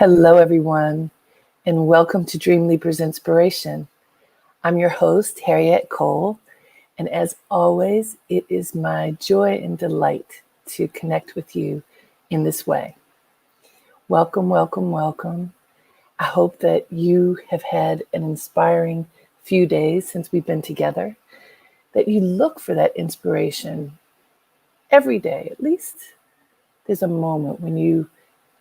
Hello, everyone, and welcome to Dreamleapers Inspiration. I'm your host, Harriet Cole, and as always, it is my joy and delight to connect with you in this way. Welcome, welcome, welcome. I hope that you have had an inspiring few days since we've been together, that you look for that inspiration every day. At least there's a moment when you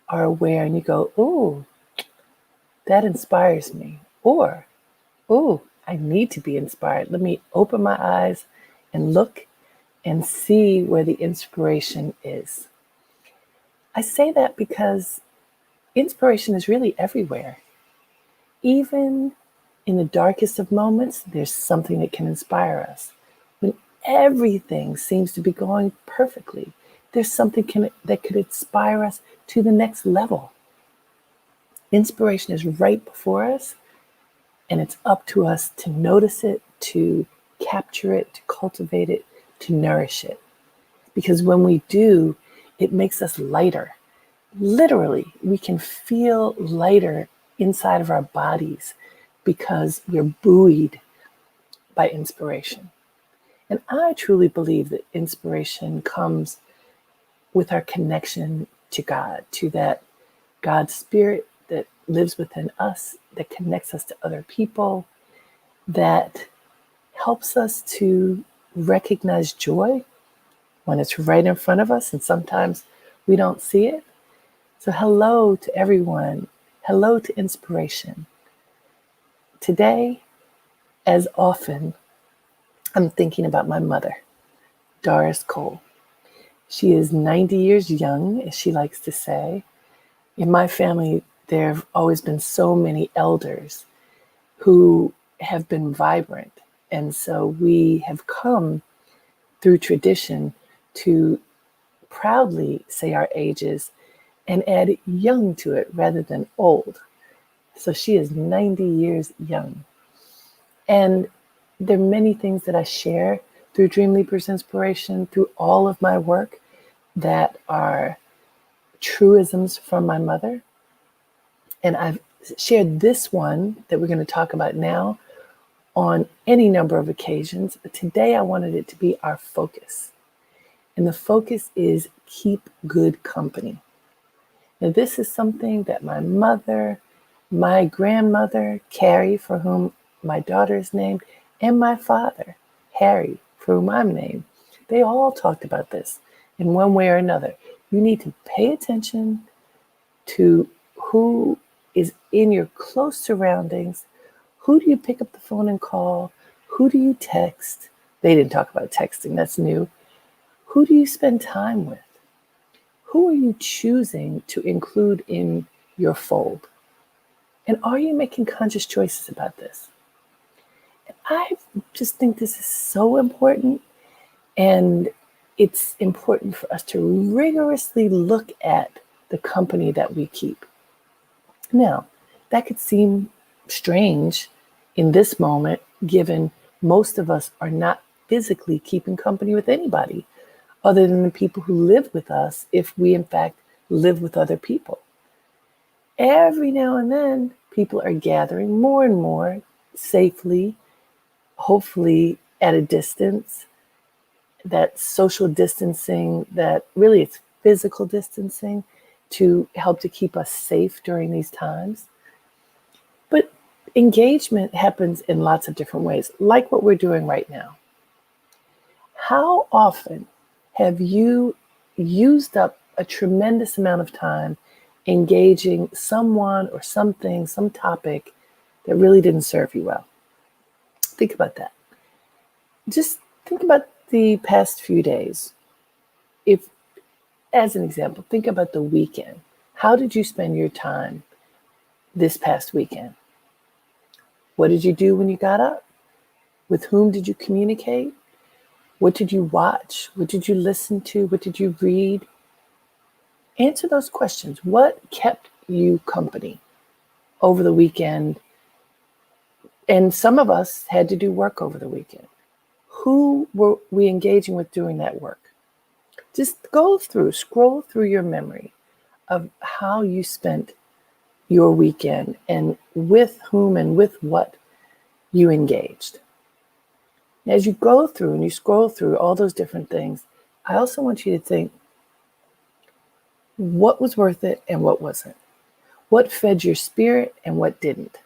are aware and you go, "Ooh, that inspires me," or "Ooh, I need to be inspired. Let me open my eyes and look and see where the inspiration is." I say that because inspiration is really everywhere. Even in the darkest of moments, there's something that can inspire us. When everything seems to be going perfectly, there's something that could inspire us to the next level. Inspiration is right before us, and it's up to us to notice it, to capture it, to cultivate it, to nourish it. Because when we do, it makes us lighter. Literally, we can feel lighter inside of our bodies because we're buoyed by inspiration. And I truly believe that inspiration comes with our connection to God, to that God spirit that lives within us, that connects us to other people, that helps us to recognize joy when it's right in front of us, and sometimes we don't see it. So, hello to everyone. Hello to inspiration. Today, as often, I'm thinking about my mother, Doris Cole. She is 90 years young, as she likes to say. In my family, there have always been so many elders who have been vibrant. And so we have come through tradition to proudly say our ages and add young to it rather than old. So she is 90 years young. And there are many things that I share through Dreamleapers Inspiration, through all of my work, that are truisms from my mother. And I've shared this one that we're going to talk about now on any number of occasions. But today I wanted it to be our focus. And the focus is keep good company. Now, this is something that my mother, my grandmother, Carrie, for whom my daughter is named, and my father, Harry, for whom I'm named, they all talked about this in one way or another. You need to pay attention to who is in your close surroundings. Who do you pick up the phone and call? Who do you text? They didn't talk about texting, that's new. Who do you spend time with? Who are you choosing to include in your fold? And are you making conscious choices about this? And I just think this is so important. And it's important for us to rigorously look at the company that we keep. Now, that could seem strange in this moment, given most of us are not physically keeping company with anybody other than the people who live with us, if we in fact live with other people. Every now and then, people are gathering more and more safely, hopefully at a distance, that social distancing, that really it's physical distancing to help to keep us safe during these times. But engagement happens in lots of different ways, like what we're doing right now. How often have you used up a tremendous amount of time engaging someone or something, some topic that really didn't serve you well? Think about that. Just think about the past few days. If, as an example, think about the weekend. How did you spend your time this past weekend? What did you do when you got up? With whom did you communicate? What did you watch? What did you listen to? What did you read? Answer those questions. What kept you company over the weekend? And some of us had to do work over the weekend. Who were we engaging with doing that work? Just scroll through your memory of how you spent your weekend and with whom and with what you engaged. As you go through and you scroll through all those different things, I also want you to think what was worth it and what wasn't. What fed your spirit and what didn't.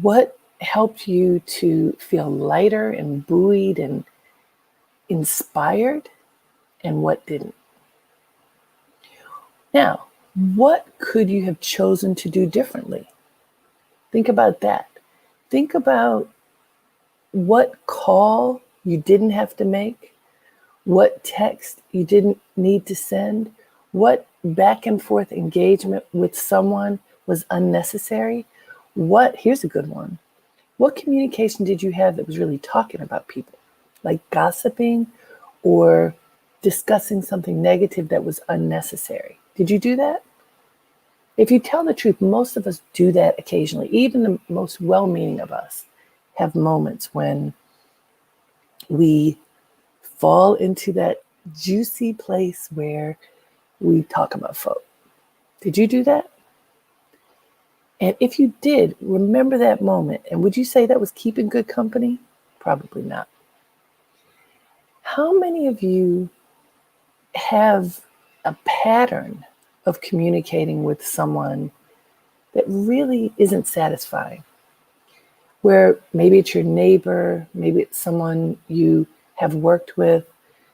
What helped you to feel lighter and buoyed and inspired and what didn't. Now, what could you have chosen to do differently? Think about that. Think about what call you didn't have to make, what text you didn't need to send, what back and forth engagement with someone was unnecessary. Here's a good one. What communication did you have that was really talking about people, like gossiping or discussing something negative that was unnecessary? Did you do that? If you tell the truth, most of us do that occasionally. Even the most well-meaning of us have moments when we fall into that juicy place where we talk about folk. Did you do that? And if you did, remember that moment. And would you say that was keeping good company? Probably not. How many of you have a pattern of communicating with someone that really isn't satisfying? Where maybe it's your neighbor, maybe it's someone you have worked with,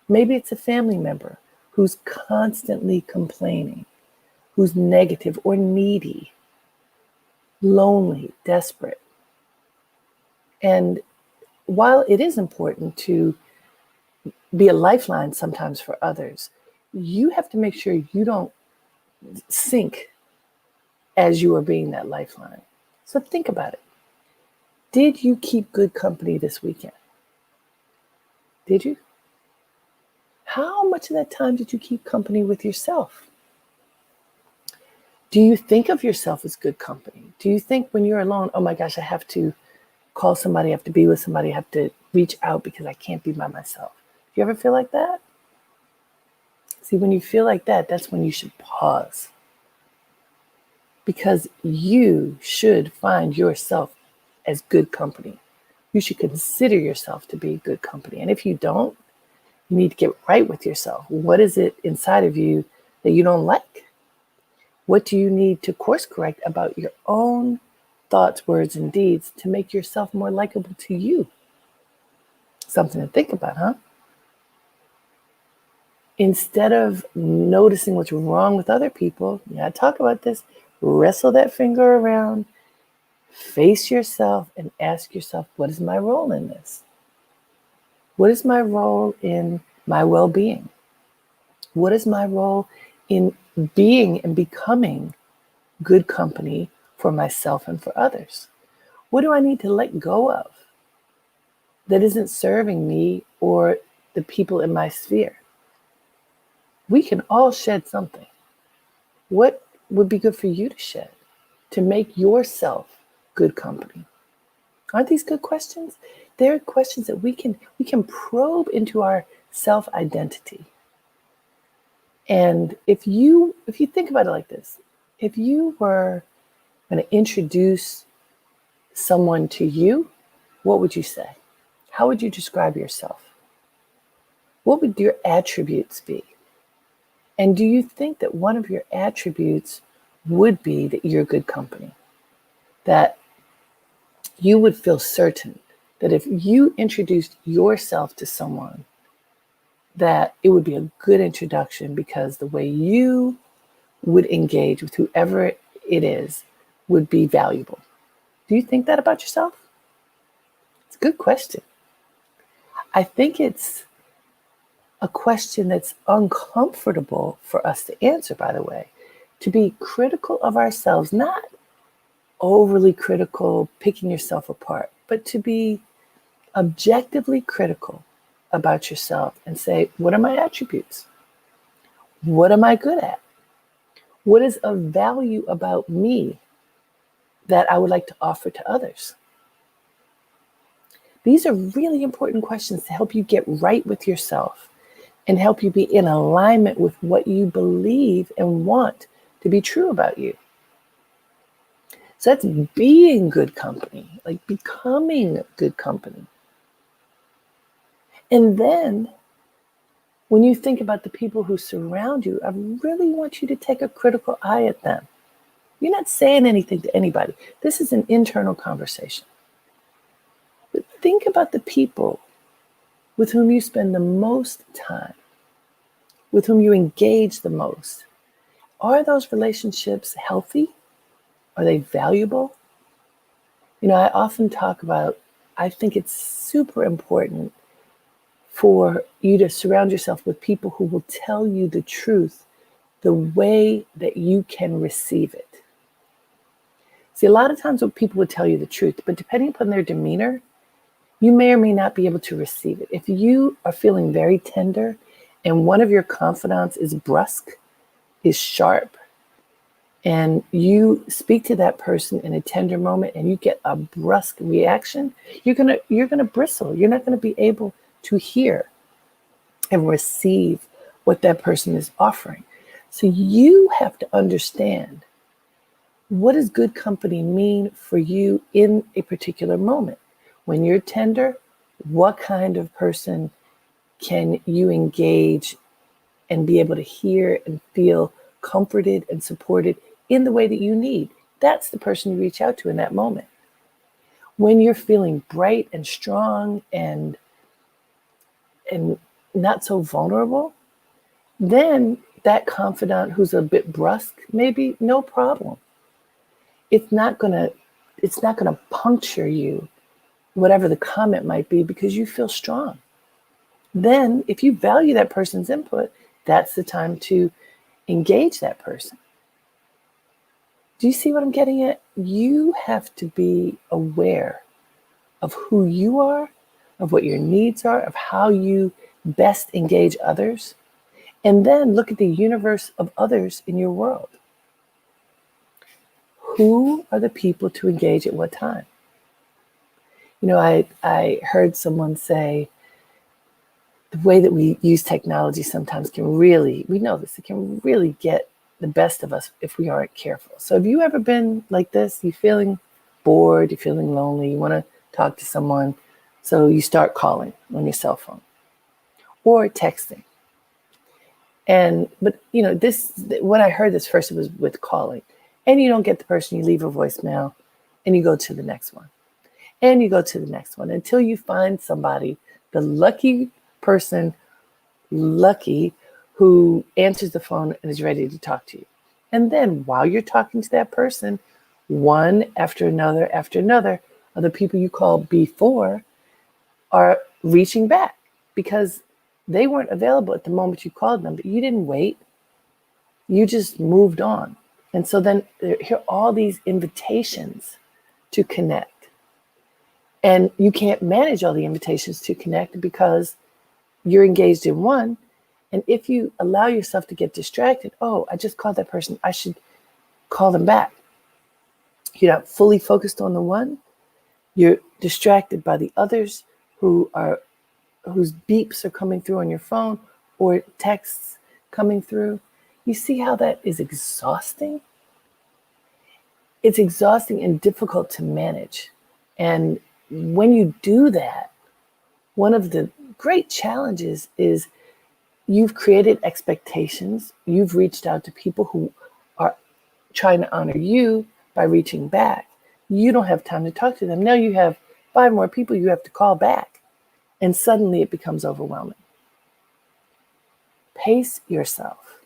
maybe it's a family member who's constantly complaining, who's negative or needy, lonely, desperate. And while it is important to be a lifeline sometimes for others, you have to make sure you don't sink as you are being that lifeline. So think about it. Did you keep good company this weekend? Did you? How much of that time did you keep company with yourself? Do you think of yourself as good company? Do you think when you're alone, oh my gosh, I have to call somebody, I have to be with somebody, I have to reach out because I can't be by myself? Do you ever feel like that? See, when you feel like that, that's when you should pause. Because you should find yourself as good company. You should consider yourself to be good company. And if you don't, you need to get right with yourself. What is it inside of you that you don't like? What do you need to course correct about your own thoughts, words, and deeds to make yourself more likable to you? Something to think about, huh? Instead of noticing what's wrong with other people, you gotta talk about this, wrestle that finger around, face yourself and ask yourself, what is my role in this? What is my role in my well-being? What is my role in being and becoming good company for myself and for others? What do I need to let go of that isn't serving me or the people in my sphere? We can all shed something. What would be good for you to shed to make yourself good company? Aren't these good questions? They're questions that we can probe into our self-identity. And if you think about it like this, if you were going to introduce someone to you, what would you say? How would you describe yourself? What would your attributes be? And do you think that one of your attributes would be that you're good company? That you would feel certain that if you introduced yourself to someone, that it would be a good introduction because the way you would engage with whoever it is would be valuable. Do you think that about yourself? It's a good question. I think it's a question that's uncomfortable for us to answer, by the way, to be critical of ourselves, not overly critical, picking yourself apart, but to be objectively critical about yourself and say, what are my attributes? What am I good at? What is of value about me that I would like to offer to others? These are really important questions to help you get right with yourself and help you be in alignment with what you believe and want to be true about you. So that's being good company, like becoming good company. And then when you think about the people who surround you, I really want you to take a critical eye at them. You're not saying anything to anybody. This is an internal conversation. But think about the people with whom you spend the most time, with whom you engage the most. Are those relationships healthy? Are they valuable? I often talk about, I think it's super important for you to surround yourself with people who will tell you the truth the way that you can receive it. See, a lot of times people would tell you the truth, but depending upon their demeanor, you may or may not be able to receive it. If you are feeling very tender and one of your confidants is brusque, is sharp, and you speak to that person in a tender moment and you get a brusque reaction, you're gonna bristle. You're not gonna be able to hear and receive what that person is offering. So you have to understand, what does good company mean for you in a particular moment? When you're tender, what kind of person can you engage and be able to hear and feel comforted and supported in the way that you need? That's the person you reach out to in that moment. When you're feeling bright and strong and not so vulnerable, then that confidant who's a bit brusque, maybe no problem. It's not gonna puncture you, whatever the comment might be, because you feel strong. Then if you value that person's input, that's the time to engage that person. Do you see what I'm getting at? You have to be aware of who you are, of what your needs are, of how you best engage others, and then look at the universe of others in your world. Who are the people to engage at what time? I heard someone say, the way that we use technology sometimes we know this, it can really get the best of us if we aren't careful. So have you ever been like this? You're feeling bored, you're feeling lonely, you want to talk to someone, so you start calling on your cell phone or texting. But when I heard this first, it was with calling. And you don't get the person, you leave a voicemail and you go to the next one. And you go to the next one until you find somebody, the lucky person, who answers the phone and is ready to talk to you. And then while you're talking to that person, one after another of the people you called before are reaching back because they weren't available at the moment you called them, but you didn't wait. You just moved on. And so then here are all these invitations to connect. And you can't manage all the invitations to connect because you're engaged in one. And if you allow yourself to get distracted, I just called that person, I should call them back. You're not fully focused on the one. You're distracted by the others whose beeps are coming through on your phone or texts coming through. You see how that is exhausting? It's exhausting and difficult to manage. And when you do that, one of the great challenges is you've created expectations. You've reached out to people who are trying to honor you by reaching back. You don't have time to talk to them. Now you have 5 more people you have to call back. And suddenly it becomes overwhelming. Pace yourself.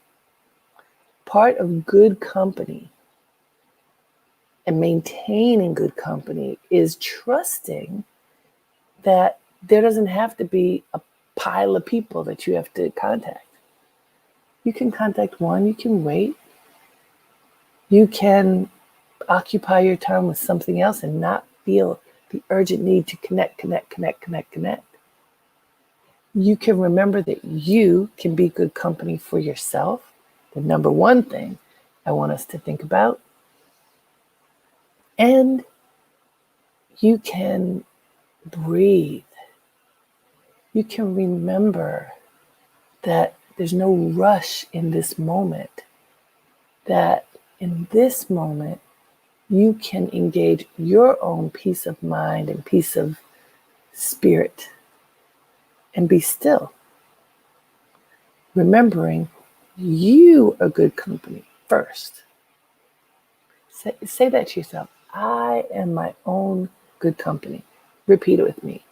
Part of good company and maintaining good company is trusting that there doesn't have to be a pile of people that you have to contact. You can contact one, you can wait. You can occupy your time with something else and not feel the urgent need to connect. You can remember that you can be good company for yourself. The number one thing I want us to think about. And you can breathe. You can remember that there's no rush in this moment. That in this moment, you can engage your own peace of mind and peace of spirit and be still, remembering you are good company first. Say that to yourself. I am my own good company. Repeat it with me.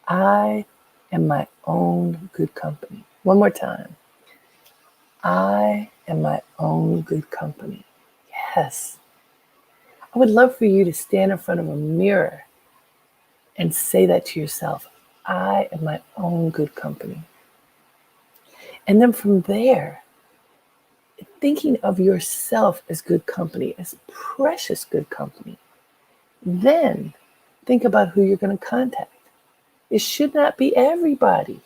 I am my own good company. One more time. I am my own good company. Yes. I would love for you to stand in front of a mirror and say that to yourself. I am my own good company. And then from there, thinking of yourself as good company, as precious good company, then think about who you're going to contact. It should not be everybody.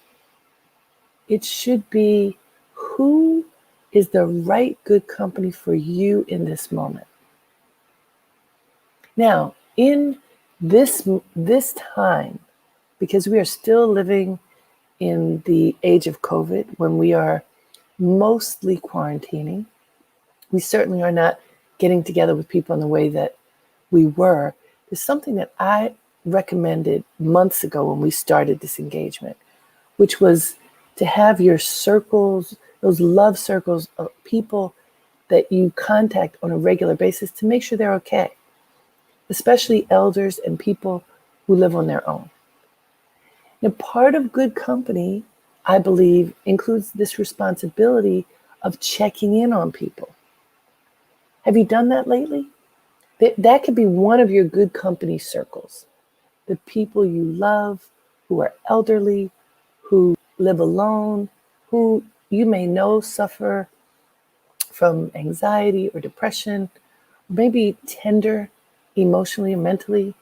It should be who is the right good company for you in this moment. Now, in this time, because we are still living in the age of COVID, when we are mostly quarantining, we certainly are not getting together with people in the way that we were. There's something that I recommended months ago when we started this engagement, which was to have your circles, those love circles of people that you contact on a regular basis to make sure they're okay, especially elders and people who live on their own. Now, part of good company, I believe, includes this responsibility of checking in on people. Have you done that lately? That could be one of your good company circles. The people you love, who are elderly, who live alone, who you may know suffer from anxiety or depression, maybe tender emotionally and mentally.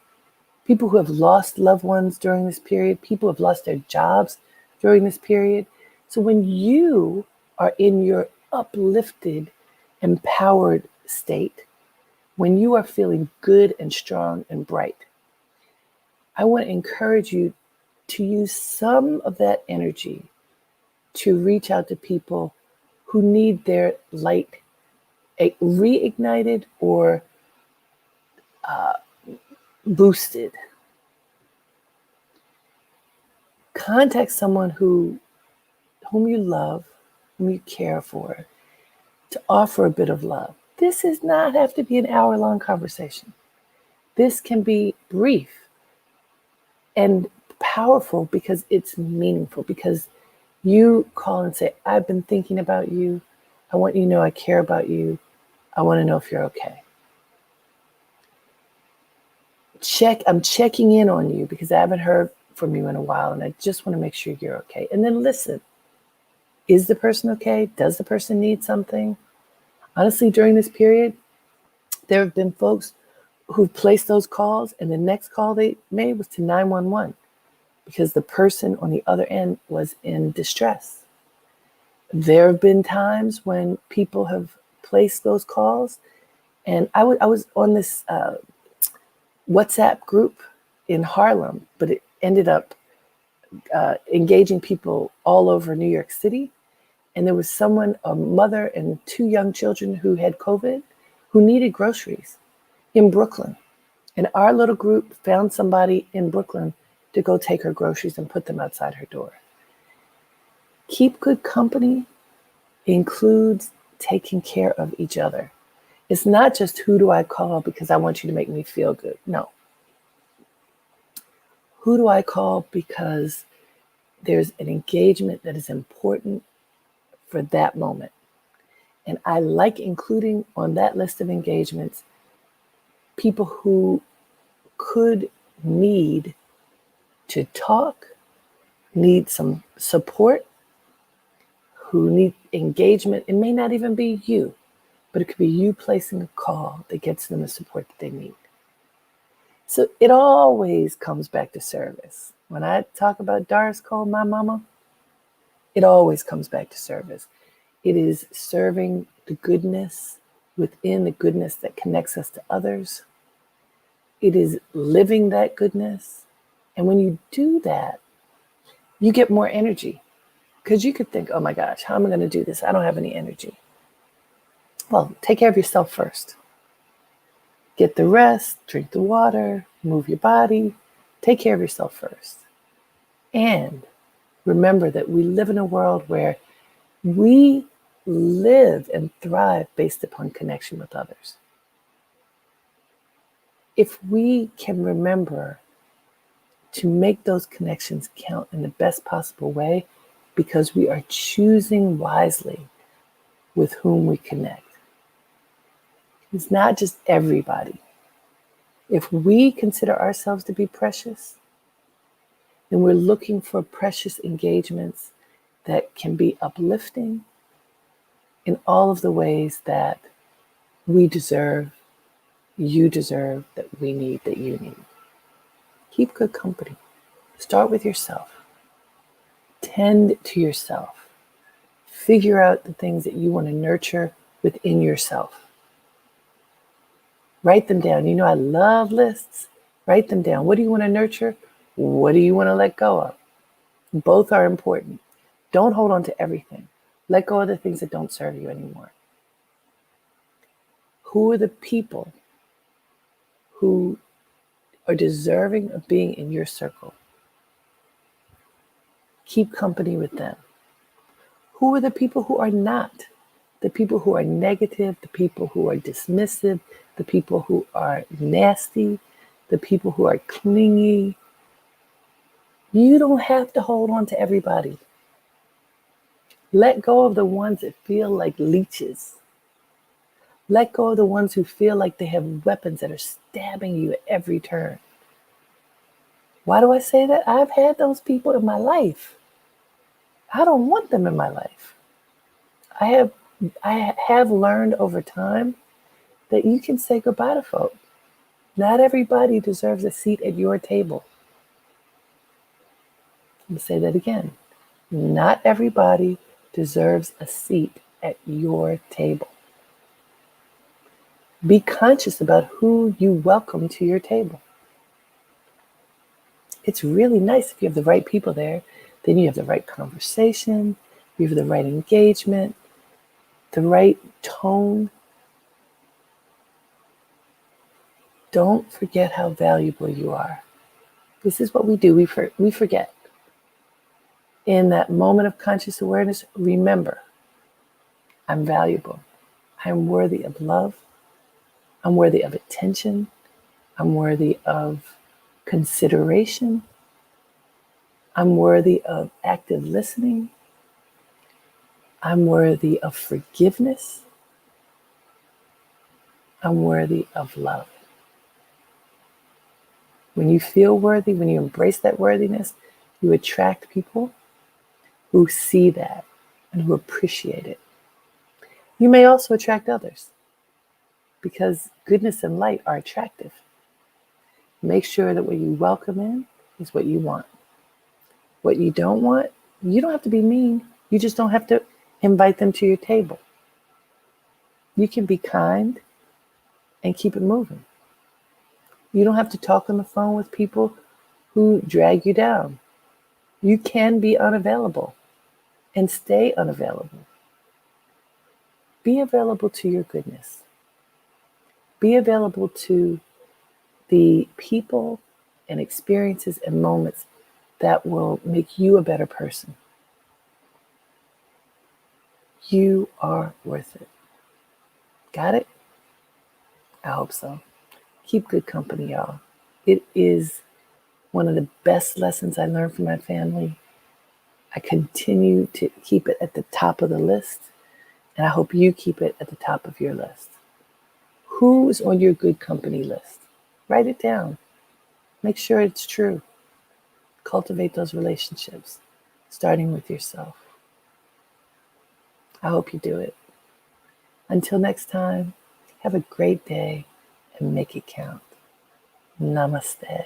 People who have lost loved ones during this period, people who have lost their jobs during this period. So when you are in your uplifted, empowered state, when you are feeling good and strong and bright, I want to encourage you to use some of that energy to reach out to people who need their light reignited or boosted. Contact someone whom you love, whom you care for, to offer a bit of love. This does not have to be an hour-long conversation. This can be brief and powerful because it's meaningful, because you call and say, I've been thinking about you. I want you to know I care about you. I want to know if you're okay. I'm checking in on you because I haven't heard from you in a while, and I just want to make sure you're okay. And then listen. Is the person okay? Does the person need something? Honestly, during this period, there have been folks who've placed those calls, and the next call they made was to 911 because the person on the other end was in distress. There have been times when people have placed those calls, and I was on this WhatsApp group in Harlem, but it ended up engaging people all over New York City. And there was someone, a mother and two young children who had COVID, who needed groceries in Brooklyn. And our little group found somebody in Brooklyn to go take her groceries and put them outside her door. Keep good company includes taking care of each other. It's not just who do I call because I want you to make me feel good. No. Who do I call because there's an engagement that is important for that moment? And I like including on that list of engagements people who could need to talk, need some support, who need engagement. It may not even be you, but it could be you placing a call that gets them the support that they need. So it always comes back to service. When I talk about Doris Cole, my mama, it always comes back to service. It is serving the goodness within the goodness that connects us to others. It is living that goodness. And when you do that, you get more energy. Because you could think, oh my gosh, how am I going to do this? I don't have any energy. Well, take care of yourself first. Get the rest, drink the water, move your body, take care of yourself first. And remember that we live in a world where we live and thrive based upon connection with others. If we can remember to make those connections count in the best possible way, because we are choosing wisely with whom we connect. It's not just everybody. If we consider ourselves to be precious, then we're looking for precious engagements that can be uplifting in all of the ways that we deserve, you deserve, that we need, that you need. Keep good company. Start with yourself. Tend to yourself. Figure out the things that you want to nurture within yourself. Write them down. You know, I love lists. Write them down. What do you want to nurture? What do you want to let go of? Both are important. Don't hold on to everything. Let go of the things that don't serve you anymore. Who are the people who are deserving of being in your circle? Keep company with them. Who are the people who are not? The people who are negative, the people who are dismissive, the people who are nasty, the people who are clingy. You don't have to hold on to everybody. Let go of the ones that feel like leeches. Let go of the ones who feel like they have weapons that are stabbing you at every turn. Why do I say that? I've had those people in my life. I don't want them in my life. I have learned over time that you can say goodbye to folk. Not everybody deserves a seat at your table. Let me say that again. Not everybody deserves a seat at your table. Be conscious about who you welcome to your table. It's really nice if you have the right people there. Then you have the right conversation, you have the right engagement, the right tone. Don't forget how valuable you are. This is what we do. We forget. In that moment of conscious awareness, remember, I'm valuable. I'm worthy of love. I'm worthy of attention. I'm worthy of consideration. I'm worthy of active listening. I'm worthy of forgiveness. I'm worthy of love. When you feel worthy, when you embrace that worthiness, you attract people who see that and who appreciate it. You may also attract others because goodness and light are attractive. Make sure that what you welcome in is what you want. What you don't want, you don't have to be mean. You just don't have to invite them to your table. You can be kind and keep it moving. You don't have to talk on the phone with people who drag you down. You can be unavailable and stay unavailable. Be available to your goodness. Be available to the people and experiences and moments that will make you a better person. You are worth it. Got it? I hope so. Keep good company, y'all. It is one of the best lessons I learned from my family. I continue to keep it at the top of the list, and I hope you keep it at the top of your list. Who is on your good company list? Write it down. Make sure it's true. Cultivate those relationships, starting with yourself. I hope you do it. Until next time, have a great day and make it count. Namaste.